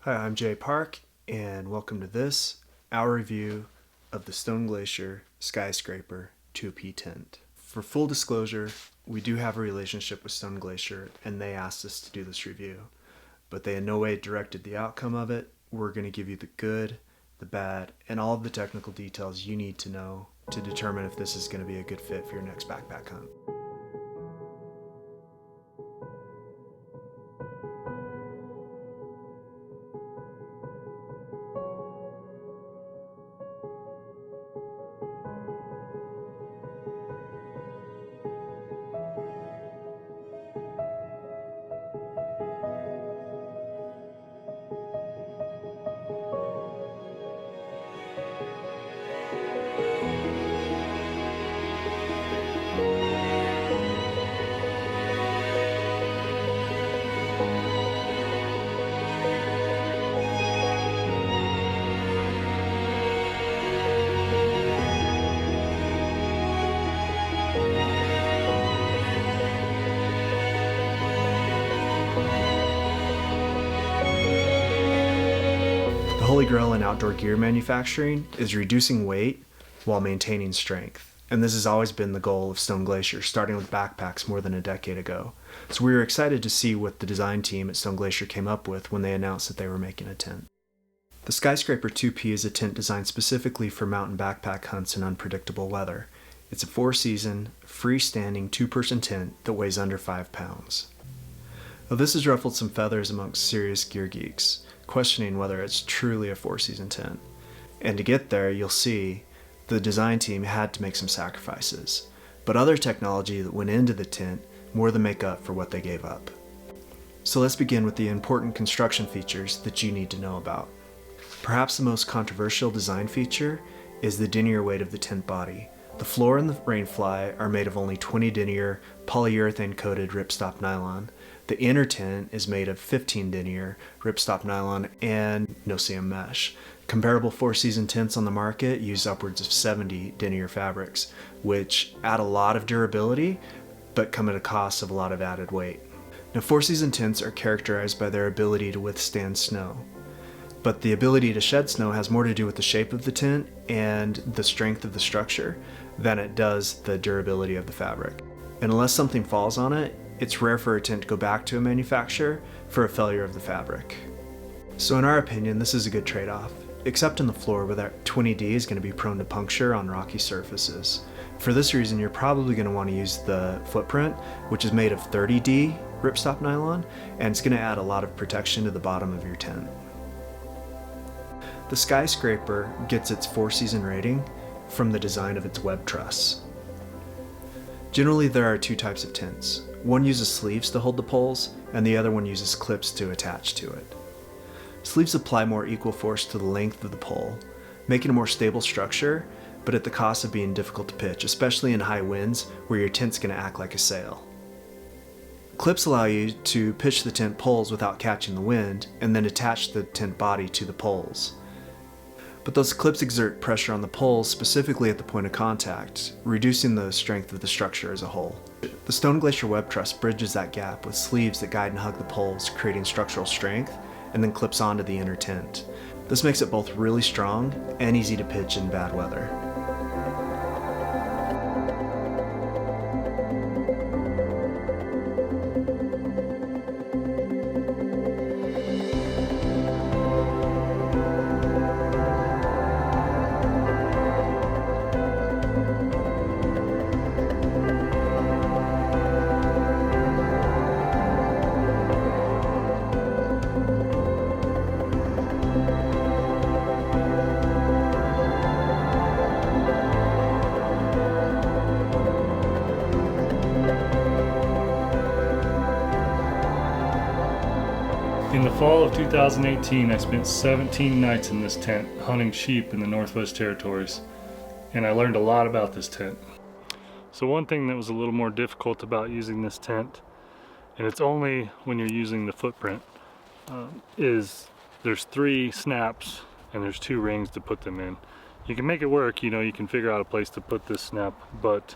Hi, I'm Jay Park, and welcome to our review of the Stone Glacier Skyscraper 2P tent. For full disclosure, we do have a relationship with Stone Glacier, and they asked us to do this review, but they in no way directed the outcome of it. We're going to give you the good, the bad, and all of the technical details you need to know to determine if this is going to be a good fit for your next backpack hunt. The holy grail in outdoor gear manufacturing is reducing weight while maintaining strength. And this has always been the goal of Stone Glacier, starting with backpacks more than a decade ago. So we were excited to see what the design team at Stone Glacier came up with when they announced that they were making a tent. The Skyscraper 2P is a tent designed specifically for mountain backpack hunts in unpredictable weather. It's a 4-season, freestanding 2-person tent that weighs under 5 pounds. Now, this has ruffled some feathers amongst serious gear geeks, questioning whether it's truly a 4-season tent. And to get there, you'll see the design team had to make some sacrifices, but other technology that went into the tent more than make up for what they gave up. So let's begin with the important construction features that you need to know about. Perhaps the most controversial design feature is the denier weight of the tent body. The floor and the rainfly are made of only 20 denier polyurethane coated ripstop nylon. The inner tent is made of 15 denier ripstop nylon and no-seam mesh. Comparable 4-season tents on the market use upwards of 70 denier fabrics, which add a lot of durability, but come at a cost of a lot of added weight. Now, 4-season tents are characterized by their ability to withstand snow, but the ability to shed snow has more to do with the shape of the tent and the strength of the structure than it does the durability of the fabric. And unless something falls on it, it's rare for a tent to go back to a manufacturer for a failure of the fabric. So in our opinion, this is a good trade-off, except in the floor where that 20D is going to be prone to puncture on rocky surfaces. For this reason, you're probably going to want to use the footprint, which is made of 30D ripstop nylon, and it's going to add a lot of protection to the bottom of your tent. The Skyscraper gets its 4-season rating from the design of its web truss. Generally, there are 2 types of tents. One uses sleeves to hold the poles, and the other one uses clips to attach to it. Sleeves apply more equal force to the length of the pole, making a more stable structure, but at the cost of being difficult to pitch, especially in high winds where your tent's going to act like a sail. Clips allow you to pitch the tent poles without catching the wind, and then attach the tent body to the poles. But those clips exert pressure on the poles, specifically at the point of contact, reducing the strength of the structure as a whole. The Stone Glacier web truss bridges that gap with sleeves that guide and hug the poles, creating structural strength, and then clips onto the inner tent. This makes it both really strong and easy to pitch in bad weather. In the fall of 2018, I spent 17 nights in this tent hunting sheep in the Northwest Territories, and I learned a lot about this tent. So one thing that was a little more difficult about using this tent, and it's only when you're using the footprint, is there's 3 snaps and there's 2 rings to put them in. You can make it work, you can figure out a place to put this snap, but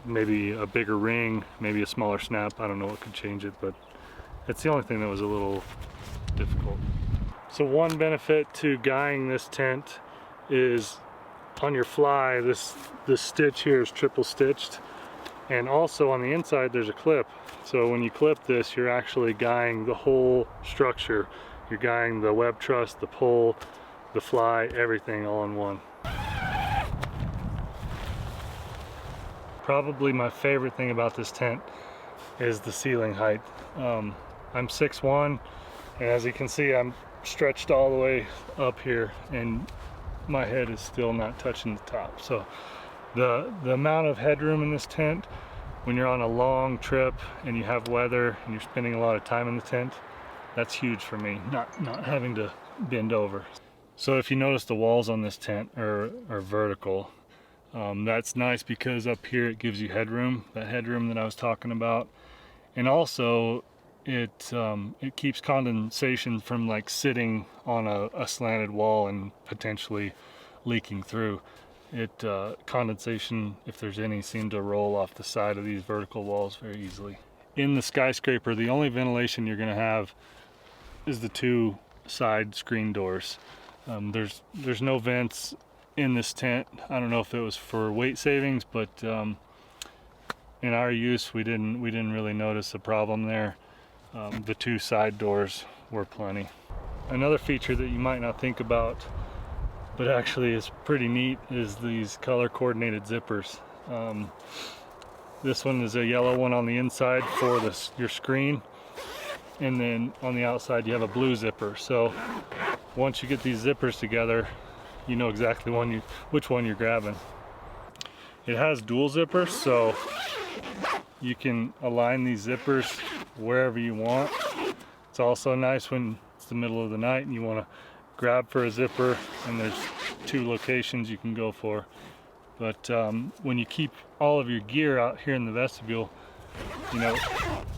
maybe a bigger ring, maybe a smaller snap, I don't know what could change it, but it's the only thing that was a little difficult. difficult. So one benefit to guying this tent is on your fly, this stitch here is triple stitched, and also on the inside there's a clip. So when you clip this, you're actually guying the whole structure. You're guying the web truss, the pole, the fly, everything all in one. Probably my favorite thing about this tent is the ceiling height. I'm 6'1", and as you can see, I'm stretched all the way up here, and my head is still not touching the top. So the amount of headroom in this tent, when you're on a long trip and you have weather and you're spending a lot of time in the tent, that's huge for me, not having to bend over. So if you notice, the walls on this tent are vertical. That's nice because up here it gives you headroom, that headroom that I was talking about. And also it keeps condensation from like sitting on a slanted wall and potentially leaking through. Condensation, if there's any, seem to roll off the side of these vertical walls very easily. In the skyscraper, the only ventilation you're gonna have is the two side screen doors. There's no vents in this tent. I don't know if it was for weight savings, but in our use, we didn't really notice a problem there. The two side doors were plenty. Another feature that you might not think about, but actually is pretty neat, is these color coordinated zippers. This one is a yellow one on the inside for your screen, and then on the outside you have a blue zipper. So once you get these zippers together, you know exactly which one you're grabbing. It has dual zippers, so you can align these zippers wherever you want. It's also nice when it's the middle of the night and you want to grab for a zipper, and there's two locations you can go for. But when you keep all of your gear out here in the vestibule, you know,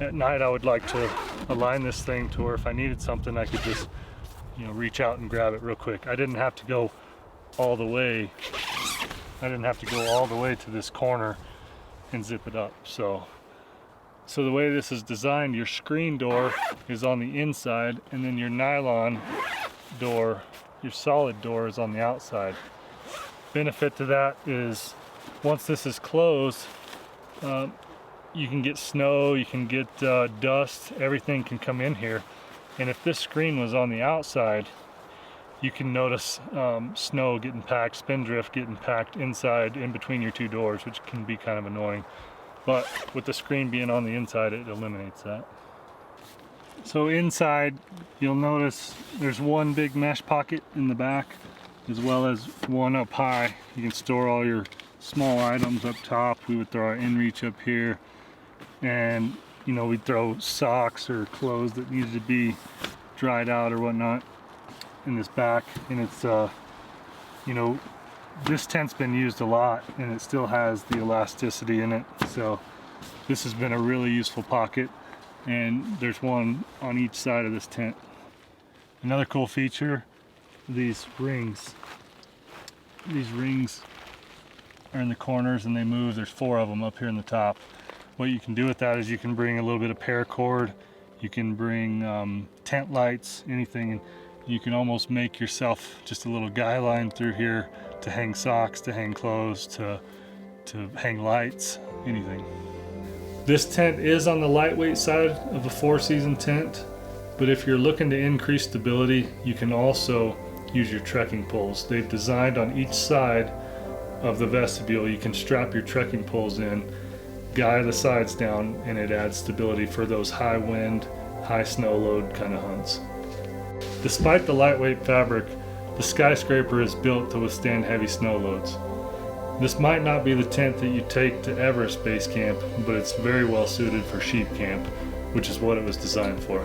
at night I would like to align this thing to where if I needed something, I could just, you know, reach out and grab it real quick. I didn't have to go all the way. I didn't have to go all the way to this corner and zip it up. So the way this is designed, your screen door is on the inside, and then your nylon door, your solid door, is on the outside. Benefit to that is once this is closed, you can get snow, you can get dust, everything can come in here. And if this screen was on the outside, you can notice snow getting packed, spindrift getting packed inside in between your two doors, which can be kind of annoying. But with the screen being on the inside, it eliminates that. So inside, you'll notice there's one big mesh pocket in the back, as well as one up high. You can store all your small items up top. We would throw our inReach up here, and you know, we'd throw socks or clothes that needed to be dried out or whatnot in this back. And it's you know, this tent's been used a lot and it still has the elasticity in it, so this has been a really useful pocket, and there's one on each side of this tent. Another cool feature, these rings are in the corners and they move. There's 4 of them up here in the top. What you can do with that is you can bring a little bit of paracord, you can bring tent lights, anything, and you can almost make yourself just a little guy line through here to hang socks, to hang clothes, to hang lights, anything. This tent is on the lightweight side of a 4-season tent, but if you're looking to increase stability, you can also use your trekking poles. They've designed on each side of the vestibule, you can strap your trekking poles in, guy the sides down, and it adds stability for those high wind, high snow load kind of hunts. Despite the lightweight fabric, the Skyscraper is built to withstand heavy snow loads. This might not be the tent that you take to Everest Base Camp, but it's very well suited for sheep camp, which is what it was designed for.